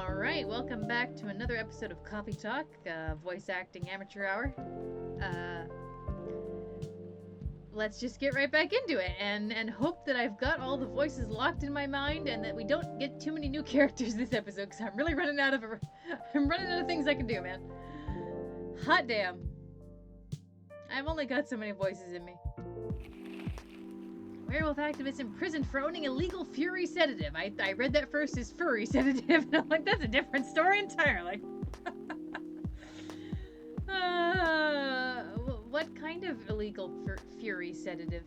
Alright, welcome back to another episode of Coffee Talk, voice acting amateur hour. Let's just get right back into it and hope that I've got all the voices locked in my mind and that we don't get too many new characters this episode, because I'm really running out of things I can do, man. Hot damn. I've only got so many voices in me. Werewolf activist imprisoned for owning illegal fury sedative. I read that first as furry sedative, and I'm like, that's a different story entirely. What kind of illegal fury sedative?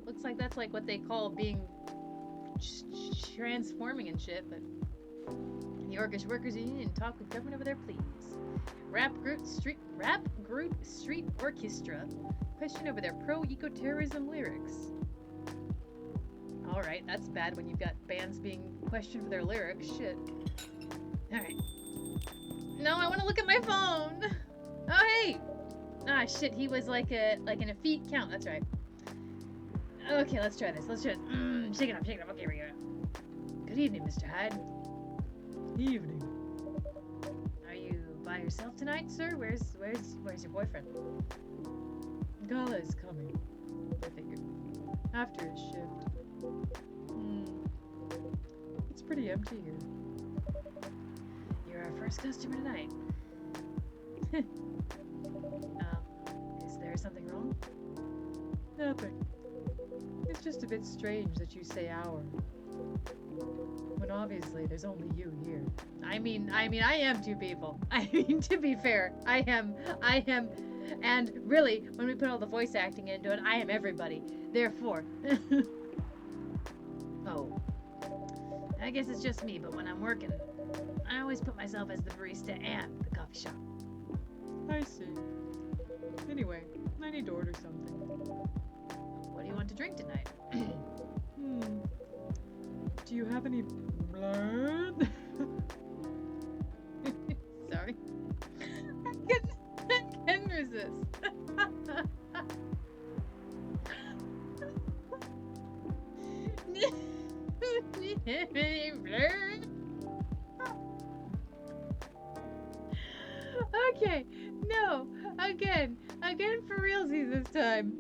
Looks like that's like what they call being transforming and shit, but the Orcish Workers Union talk with government over there, please. Rap Groot Street Orchestra question over their pro-eco-terrorism lyrics. Alright, that's bad when you've got bands being questioned for their lyrics. Shit. Alright. No, I want to look at my phone! Oh, hey! Ah, shit, he was like in a feet count. That's right. Okay, let's try this. Shake it up. Okay, here we go. Good evening, Mr. Hyde. Evening. Are you by yourself tonight, sir? Where's your boyfriend? Gala is coming. I figured. After his shift. It's pretty empty here. You're our first customer tonight. Is there something wrong? Nothing. It's just a bit strange that you say our. When obviously there's only you here. I mean, I am two people. I mean, to be fair, I am, and really, when we put all the voice acting into it, I am everybody. Therefore. Oh. I guess it's just me, but when I'm working, I always put myself as the barista and the coffee shop. I see. Anyway, I need to order something. What do you want to drink tonight? Do you have any blood? Sorry. I couldn't resist. Okay, no, again for realsies this time.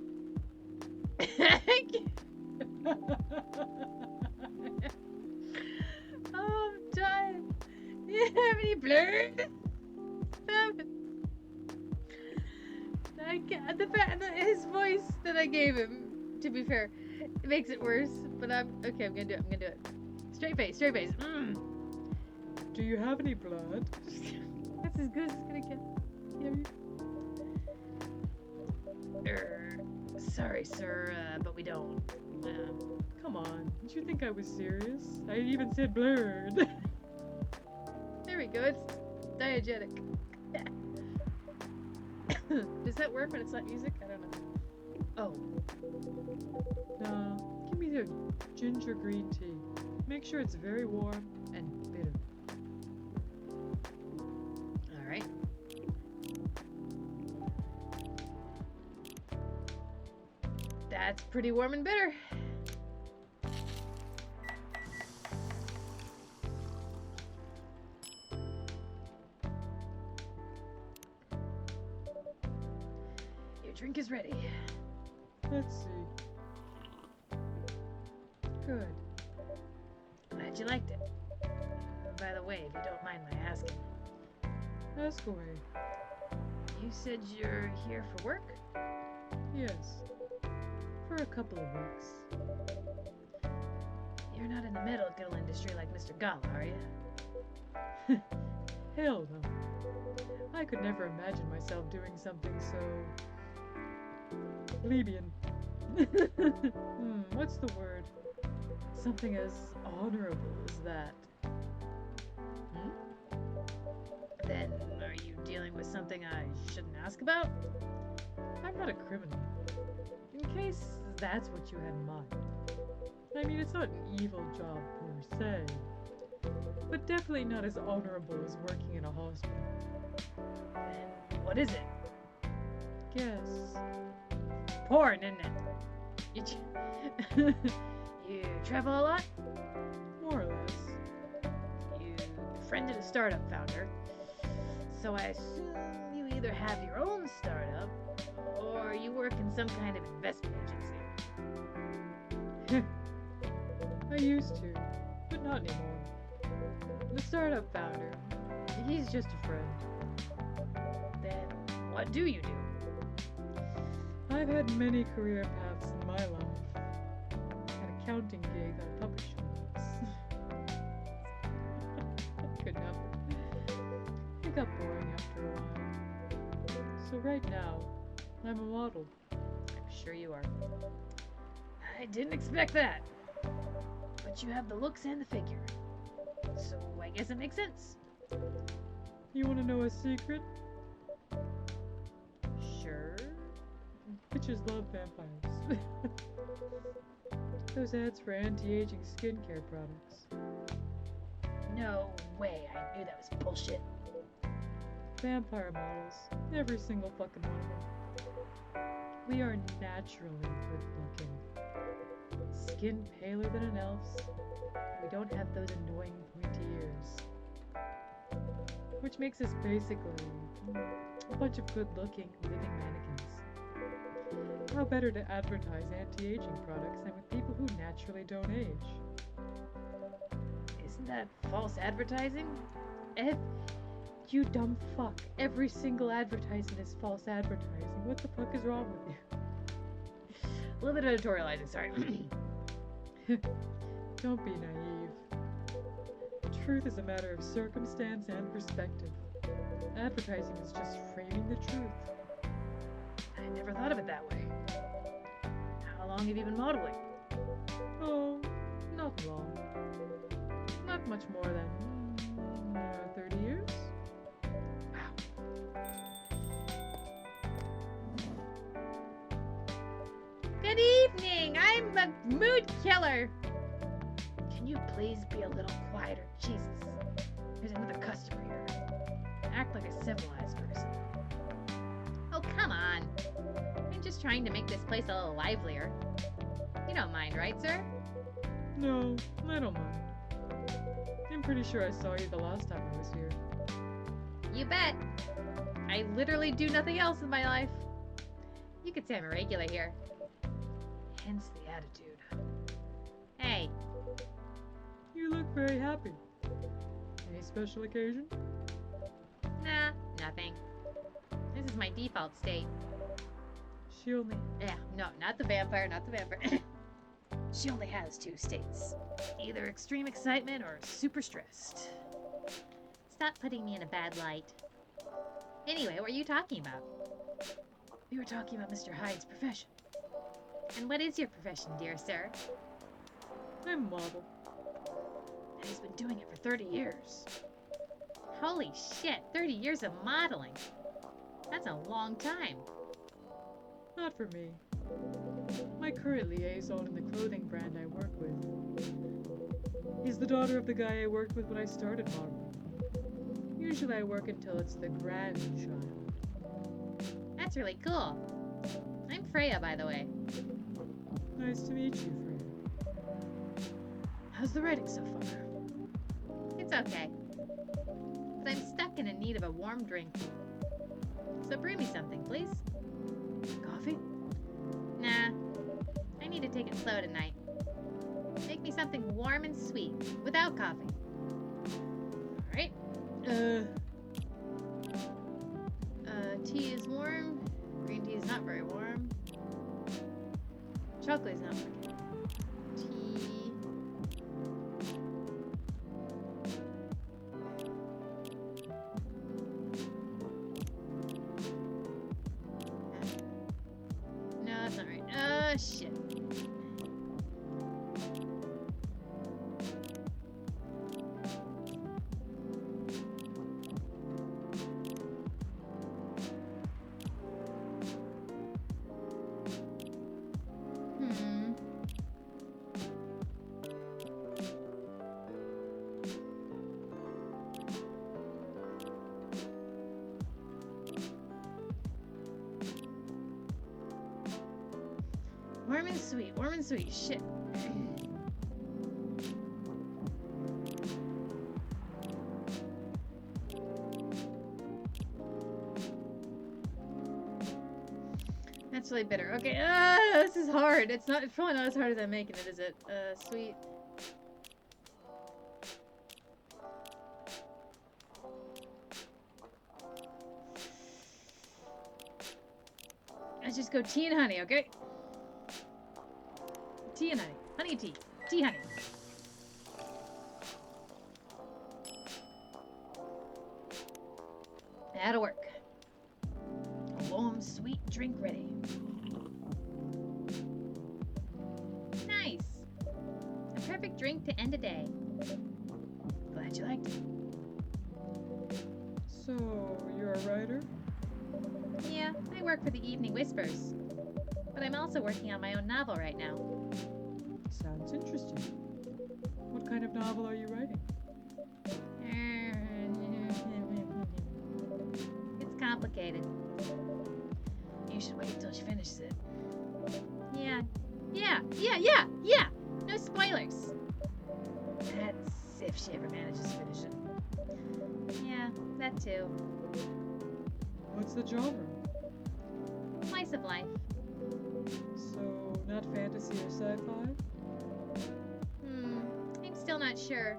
Oh, I'm dying. Do you have any blood? I can't. His voice that I gave him, to be fair, it makes it worse. But I'm gonna do it. Straight face. Do you have any blood? That's as good as it's gonna get. Sorry, sir, but we don't. Come on, did you think I was serious? I even said blurred. There we go, it's diegetic. Does that work when it's not music? I don't know. Oh. No, give me the ginger green tea. Make sure it's very warm and bitter. Alright. That's pretty warm and bitter. Your drink is ready. Let's see. Good. Glad you liked it. By the way, if you don't mind my asking, Ask away. you said you're here for work? Yes. For a couple of weeks. You're not in the medical industry like Mr. Gala, are you? Hell no. I could never imagine myself doing something so... plebeian. What's the word? Something as honorable as that. Then are you dealing with something I shouldn't ask about? I'm not a criminal. In case that's what you had in mind. I mean, it's not an evil job per se, but definitely not as honorable as working in a hospital. Then what is it? Guess. Porn, isn't it? You travel a lot? More or less. You befriended a startup founder. So I assume you either have your own startup or you work in some kind of investment agency. I used to, but not anymore. The startup founder, he's just a friend. Then what do you do? I've had many career paths in my life. An accounting gig on publishing once. Couldn't help it. It got boring after a while. So right now, I'm a model. I'm sure you are. I didn't expect that. But you have the looks and the figure. So I guess it makes sense. You want to know a secret? Sure. Bitches love vampires. Those ads for anti-aging skincare products. No way. I knew that was bullshit. Vampire models. Every single fucking one of them. We are naturally good looking. Skin paler than an elf's. We don't have those annoying pointy ears. Which makes us basically a bunch of good looking living mannequins. How better to advertise anti-aging products than with people who naturally don't age? Isn't that false advertising? You dumb fuck. Every single advertisement is false advertising. What the fuck is wrong with you? A little bit of editorializing, sorry. Don't be naive. Truth is a matter of circumstance and perspective. Advertising is just framing the truth. I never thought of it that way. How long have you been modeling? Oh, not long. Not much more than 30 years. Wow. Good evening! I'm a mood killer! Can you please be a little quieter? Jesus. There's another customer here. Act like a civilized person. Oh, come on. I'm just trying to make this place a little livelier. You don't mind, right, sir? No, I don't mind. I'm pretty sure I saw you the last time I was here. You bet. I literally do nothing else in my life. You could say I'm a regular here. Hence the attitude. Hey. You look very happy. Any special occasion? Nah, nothing. This is my default state. She only... Yeah, no, not the vampire, not the vampire. She only has two states. Either extreme excitement or super stressed. Stop putting me in a bad light. Anyway, what are you talking about? We were talking about Mr. Hyde's profession. And what is your profession, dear sir? I'm a model. And he's been doing it for 30 years. Holy shit, 30 years of modeling. That's a long time. Not for me. My current liaison in the clothing brand I work with is the daughter of the guy I worked with when I started modeling. Usually I work until it's the grandchild. That's really cool. I'm Freya, by the way. Nice to meet you, Freya. How's the writing so far? It's okay. But I'm stuck and in need of a warm drink. So brew me something, please. Coffee? Nah. I need to take it slow tonight. Make me something warm and sweet, without coffee. Alright. Tea is warm. Green tea is not very warm. Chocolate is not very good. Tea. No, that's not right. Shit. Warm and sweet, shit. It's really bitter. Okay, this is hard. It's probably not as hard as I'm making it, is it? Sweet. Let's just go tea and honey, okay? Tea and honey. Honey and tea. Tea, honey. That'll work. A warm, sweet drink ready. Nice. A perfect drink to end a day. Glad you liked it. So, you're a writer? Yeah, I work for the Evening Whispers. But I'm also working on my own novel right now. Sounds interesting. What kind of novel are you writing? It's complicated. You should wait until she finishes it. Yeah. No spoilers. That's if she ever manages to finish it. Yeah, that too. What's the genre? Slice of life. So, not fantasy or sci-fi? I'm still not sure.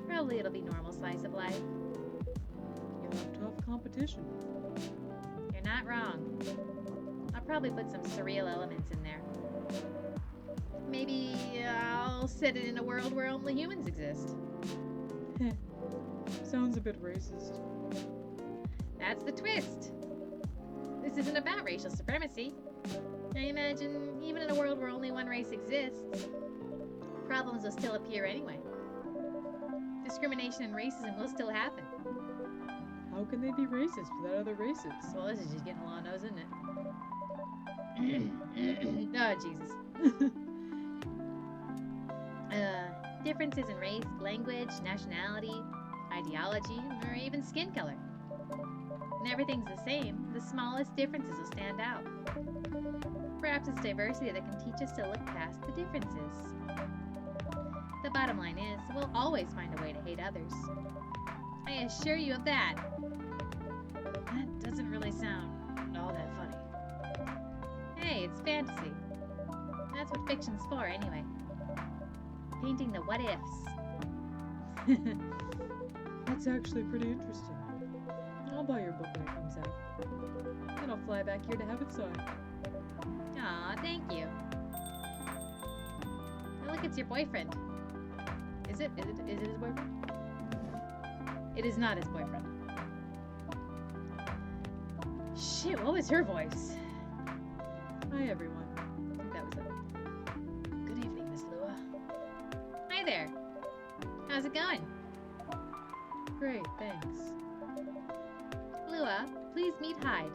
Probably it'll be normal slice of life. You'll have tough competition. You're not wrong. I'll probably put some surreal elements in there. Maybe I'll set it in a world where only humans exist. Sounds a bit racist. That's the twist. This isn't about racial supremacy. I imagine even in a world where only one race exists, problems will still appear anyway. Discrimination and racism will still happen. How can they be racist without other races? Well, this is just getting a long nose, isn't it? Oh, Jesus. Differences in race, language, nationality, ideology, or even skin color. When everything's the same, the smallest differences will stand out. Perhaps it's diversity that can teach us to look past the differences. The bottom line is, we'll always find a way to hate others. I assure you of that. That doesn't really sound all that funny. Hey, it's fantasy. That's what fiction's for, anyway. Painting the what-ifs. That's actually pretty interesting. I'll buy your book when it comes out. Then I'll fly back here to have it signed. Aw, thank you. Oh, look, it's your boyfriend. Is it his boyfriend? It is not his boyfriend. Shit, what was her voice? Hi, everyone. I think that was it. Good evening, Miss Lua. Hi there. How's it going? Great, thanks. Lua, please meet Hyde.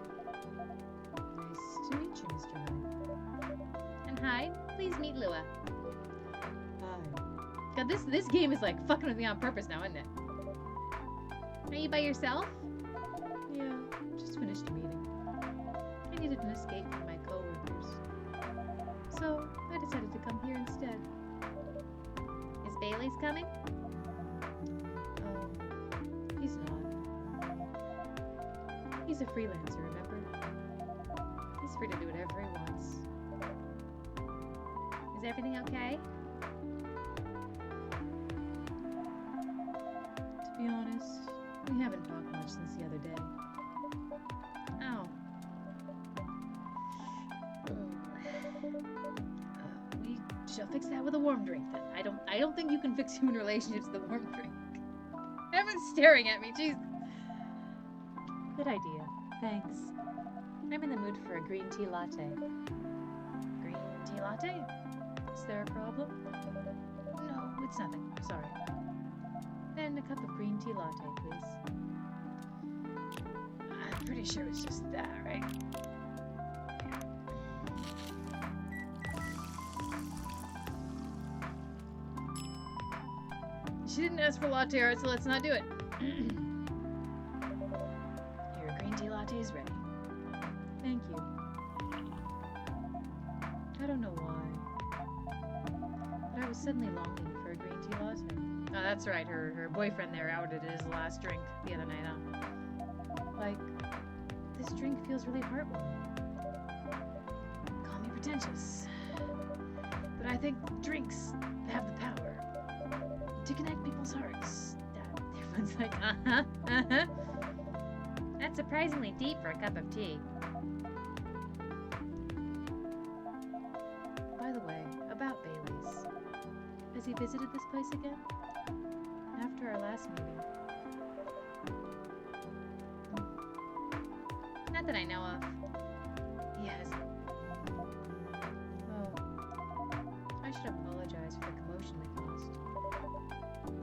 Nice to meet you, Mr. Hyde. And Hyde, please meet Lua. Hi. God, this game is like fucking with me on purpose now, isn't it? Are you by yourself? Yeah, just finished a meeting. I needed an escape from my coworkers. So, I decided to come here instead. Is Bailey's coming? He's not. He's a freelancer, remember? He's free to do whatever he wants. Is everything okay? To be honest, we haven't talked much since the other day. Oh. We shall fix that with a warm drink then. I don't think you can fix human relationships with a warm drink. Everyone's staring at me, jeez. Good idea. Thanks. I'm in the mood for a green tea latte. Green tea latte? Is there a problem? No, it's nothing. Sorry. Then a cup of green tea latte, please. I'm pretty sure it's just that, right? She didn't ask for latte art, so let's not do it. Your green tea latte is ready. Thank you. I don't know why, but I was suddenly longing for a green tea latte. Oh, that's right. Her boyfriend there outed his last drink the other night, huh? Like, this drink feels really heartwarming. pretentious. But I think drinks have the power to connect people's hearts. Everyone's like, uh-huh. That's surprisingly deep for a cup of tea. By the way, about Bailey's. Has he visited this place again? After our last meeting? Not that I know of. He hasn't. Oh. I should apologize for the commotion we caused.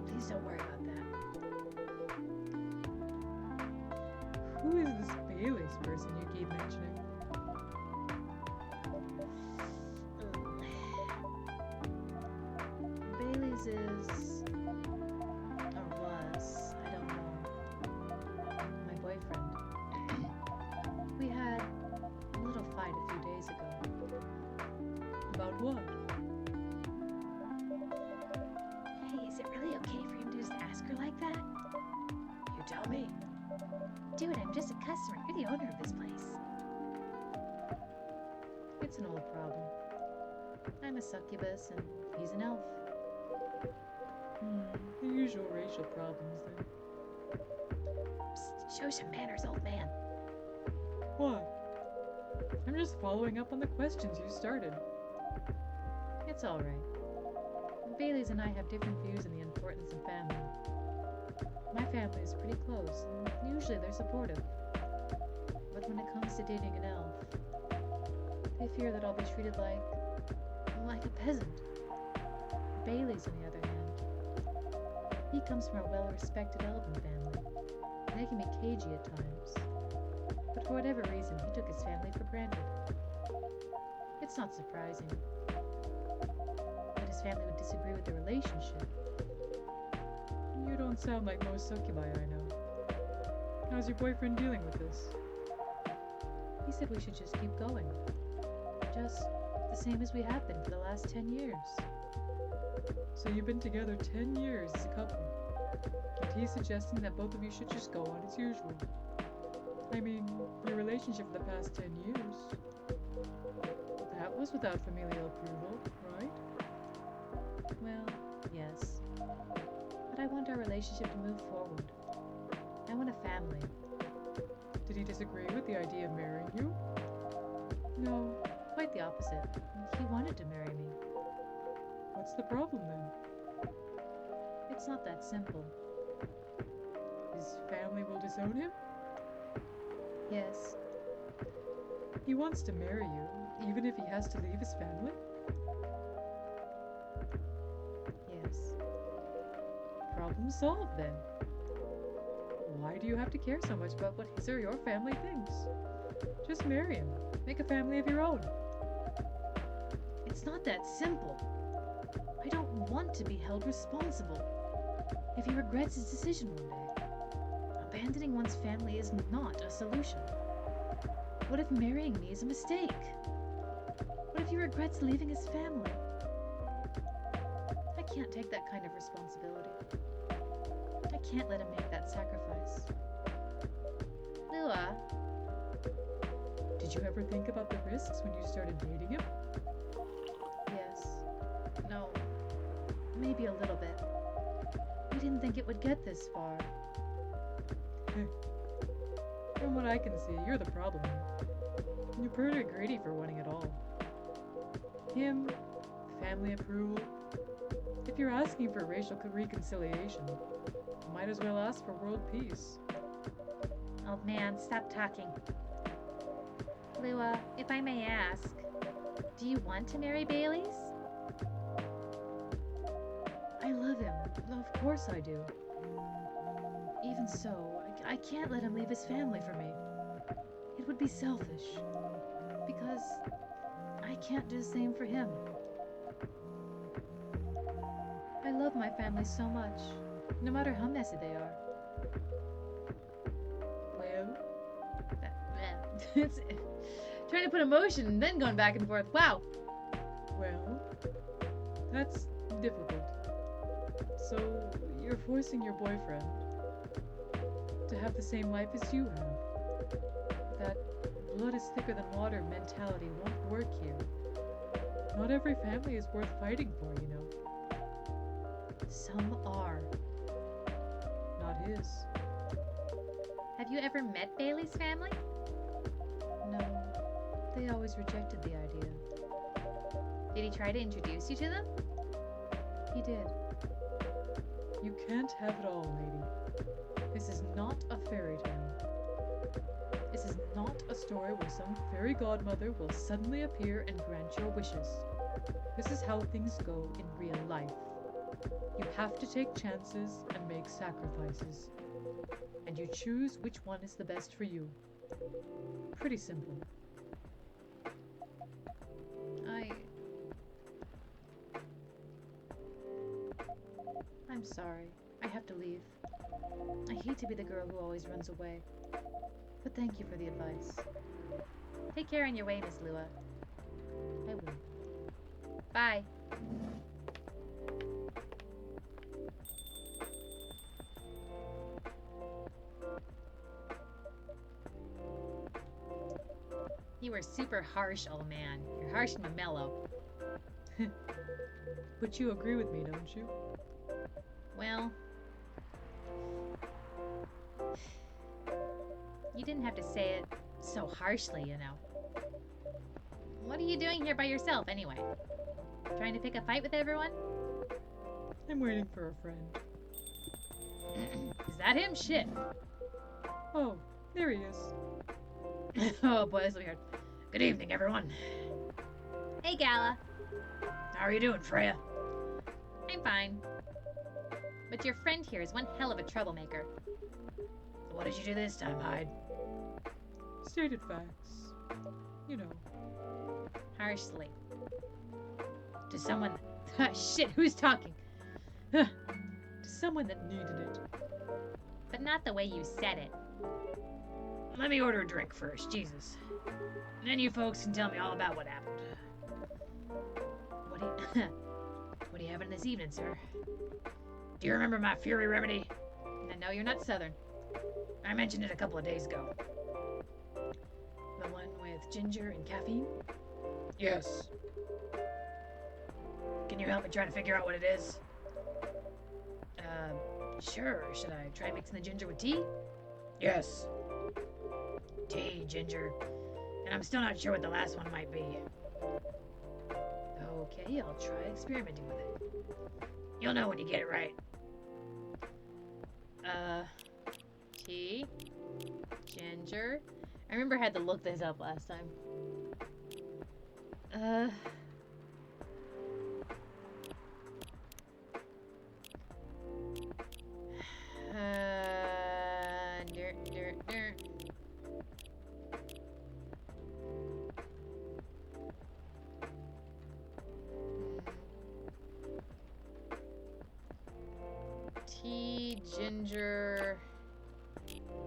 Please don't worry about that. Who is this Bailey's person you keep mentioning? Bailey's is... or was, I don't know. My boyfriend. We had a little fight a few days ago. About what? Hey, is it really okay for him to just ask her like that? You tell me. Dude, I'm just a customer. You're the owner of this place. It's an old problem. I'm a succubus and he's an elf. The usual racial problems then. Psst, show some manners, old man. What? I'm just following up on the questions you started. It's all right. Bailey's and I have different views on the importance of family. My family is pretty close, and usually they're supportive. But when it comes to dating an elf, they fear that I'll be treated like a peasant. Bailey's, on the other hand, he comes from a well-respected elven family. They can be cagey at times, but for whatever reason, he took his family for granted. It's not surprising that his family would disagree with the relationship. You don't sound like most succubi I know. How's your boyfriend dealing with this? He said we should just keep going. Just the same as we have been for the last 10 years. So you've been together 10 years as a couple. And he's suggesting that both of you should just go on as usual. I mean, your relationship for the past 10 years. That was without familial approval, right? Well, yes. But I want our relationship to move forward. I want a family. Did he disagree with the idea of marrying you? No, quite the opposite. He wanted to marry me. What's the problem then? It's not that simple. His family will disown him? Yes. He wants to marry you, even if he has to leave his family? Yes. Problem solved then. Why do you have to care so much about what his or your family thinks? Just marry him. Make a family of your own. It's not that simple. I don't want to be held responsible if he regrets his decision one day. Abandoning one's family is not a solution. What if marrying me is a mistake? What if he regrets leaving his family? I can't take that kind of responsibility. I can't let him make that sacrifice. Lua. Did you ever think about the risks when you started dating him? Yes. No. Maybe a little bit. We didn't think it would get this far. From what I can see, you're the problem. You're pretty greedy for wanting it all. Him, family approval. If you're asking for racial reconciliation, you might as well ask for world peace. Old man, stop talking. Lua, if I may ask, do you want to marry Bailey's? I love him. Of course I do. Even so, I can't let him leave his family for me. It would be selfish. Because I can't do the same for him. I love my family so much, no matter how messy they are. Well, It's trying to put emotion and then going back and forth. Wow. well, that's difficult. So, you're forcing your boyfriend to have the same life as you have. That blood is thicker than water mentality won't work here. Not every family is worth fighting for, you know. Some are. Not his. Have you ever met Bailey's family? No, they always rejected the idea. Did he try to introduce you to them? He did. You can't have it all, lady. This is not a fairy tale. This is not a story where some fairy godmother will suddenly appear and grant your wishes. This is how things go in real life. You have to take chances and make sacrifices. And you choose which one is the best for you. Pretty simple. I'm sorry. I have to leave. I hate to be the girl who always runs away. But thank you for the advice. Take care on your way, Miss Lua. I will. Bye. You were super harsh, old man. You're harsh and mellow. But you agree with me, don't you? Well, you didn't have to say it so harshly, you know. What are you doing here by yourself, anyway? Trying to pick a fight with everyone? I'm waiting for a friend. Is that him? Shit. Oh, there he is. Oh boy, this will be hard. Good evening, everyone. Hey, Gala. How are you doing, Freya? I'm fine. But your friend here is one hell of a troublemaker. What did you do this time, Hyde? Stated facts. You know. Harshly. To someone... Shit, who's talking? To someone that needed it. But not the way you said it. Let me order a drink first, Jesus. Then you folks can tell me all about what happened. What are you having this evening, sir? Do you remember my Fury remedy? I know you're not Southern. I mentioned it a couple of days ago. The one with ginger and caffeine? Yes. Can you help me try to figure out what it is? Sure. Should I try mixing the ginger with tea? Yes. Tea, ginger. And I'm still not sure what the last one might be. Okay, I'll try experimenting with it. You'll know when you get it right. Tea, ginger. I remember I had to look this up last time.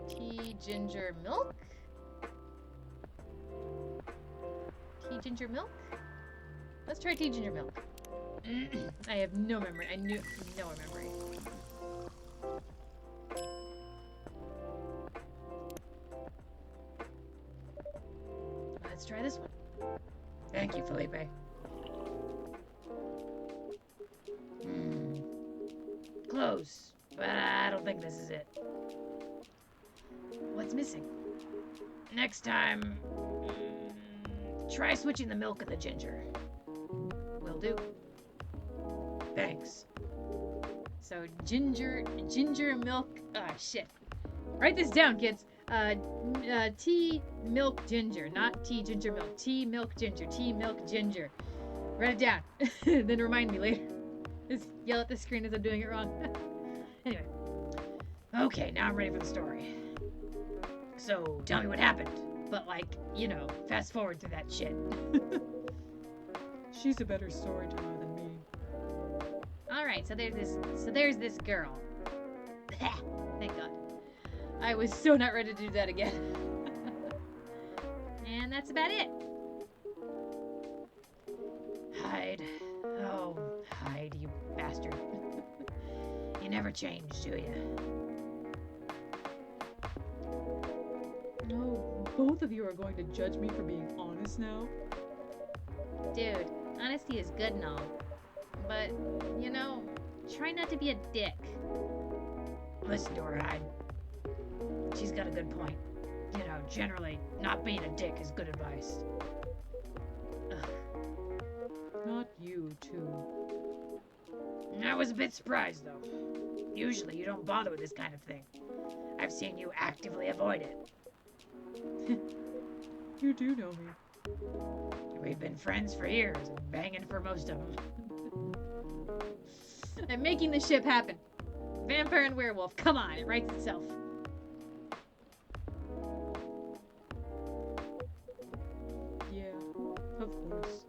Tea, ginger, milk? Tea, ginger, milk? Let's try tea, ginger, milk. I have no memory. No memory. Let's try this one. Thank you, Felipe. Close, but I don't think this is it. What's missing? Next time, try switching the milk and the ginger. Will do. Thanks. So ginger, milk. Ah, shit. Write this down, kids. Tea, milk, ginger, not tea, ginger, milk. Tea, milk, ginger. Tea, milk, ginger. Write it down. Then remind me later. Just yell at the screen as I'm doing it wrong. Anyway. Okay, now I'm ready for the story. So, tell me what happened. But, like, you know, fast forward through that shit. She's a better storyteller than me. Alright, so there's this girl. Thank God. I was so not ready to do that again. And that's about it. Hyde. Oh, Hyde, you bastard. You never change, do you? No, both of you are going to judge me for being honest now? Dude, Honesty is good and all. But, you know, try not to be a dick. Listen to her, Hyde. She's got a good point. You know, generally, not being a dick is good advice. Not you, too. I was a bit surprised, though. Usually, you don't bother with this kind of thing. I've seen you actively avoid it. You do know me. We've been friends for years, and banging for most of them. I'm making the ship happen. Vampire and werewolf, come on, it writes itself. Yeah, of course.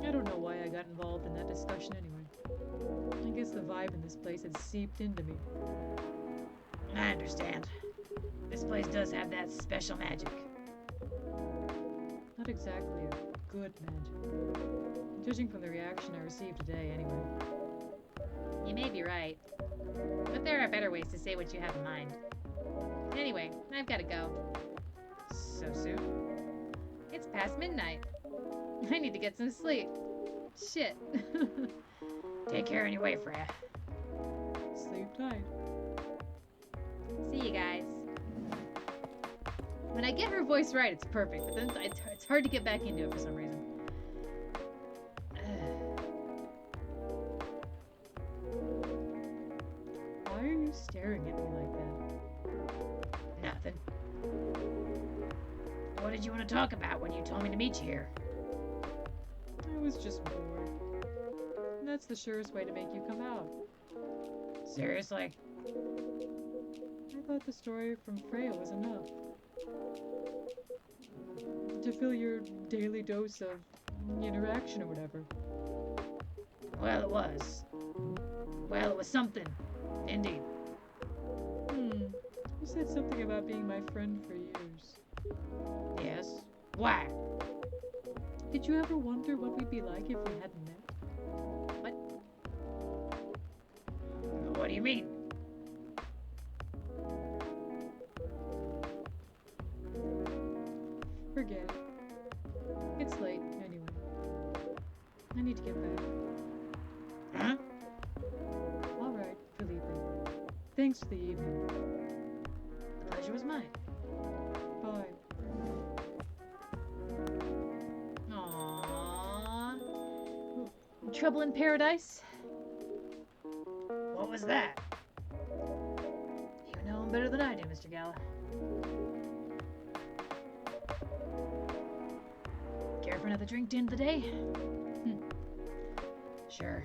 I don't know why I got involved in that discussion anyway. I guess the vibe in this place had seeped into me. I understand. This place does have that special magic. Not exactly a good magic. Judging from the reaction I received today, anyway. You may be right. But there are better ways to say what you have in mind. Anyway, I've gotta go. So soon? It's past midnight. I need to get some sleep. Shit. Take care anyway, Freya. Sleep tight. See you guys. When I get her voice right, it's perfect. But then it's hard to get back into it for some reason. Why are you staring at me like that? Nothing. What did you want to talk about when you told me to meet you here? I was just bored. And that's the surest way to make you come out. Seriously? I thought the story from Freya was enough. To fill your daily dose of interaction or whatever. Well, it was. Well, it was something. Indeed. You said something about being my friend for years. Yes. Why? Did you ever wonder what we'd be like if we hadn't met? What do you mean? Forget it. It's late, anyway. I need to get back. Huh? All right, Felipe. Thanks for the evening. The pleasure was mine. Bye. Aww. Trouble in paradise? What was that? You know him better than I do, Mr. Gala. Care for another drink to end the day? Sure.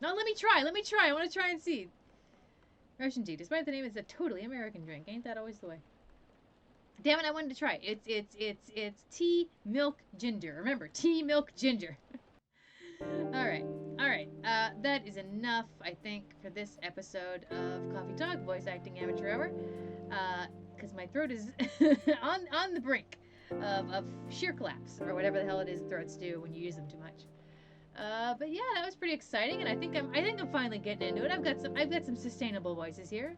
No, let me try. I want to try and see. Russian tea, despite the name, it's a totally American drink. Ain't that always the way? Damn it, I wanted to try it. It's tea, milk, ginger. Remember, tea, milk, ginger. All right. That is enough, I think, for this episode of Coffee Talk Voice Acting Amateur Hour. Because my throat is on the brink of sheer collapse, or whatever the hell it is throats do when you use them too much. But yeah, that was pretty exciting, and I think I'm finally getting into it. I've got some sustainable voices here.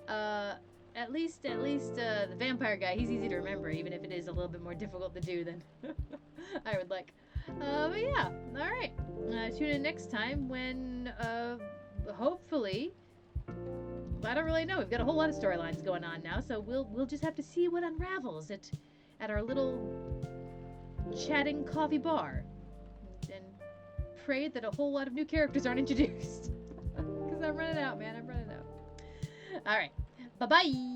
At least the vampire guy, he's easy to remember, even if it is a little bit more difficult to do than I would like. But yeah, all right. Tune in next time when hopefully. I don't really know. We've got a whole lot of storylines going on now, so we'll just have to see what unravels at our little chatting coffee bar, and pray that a whole lot of new characters aren't introduced. Because I'm running out, man. I'm running out. All right. Bye-bye.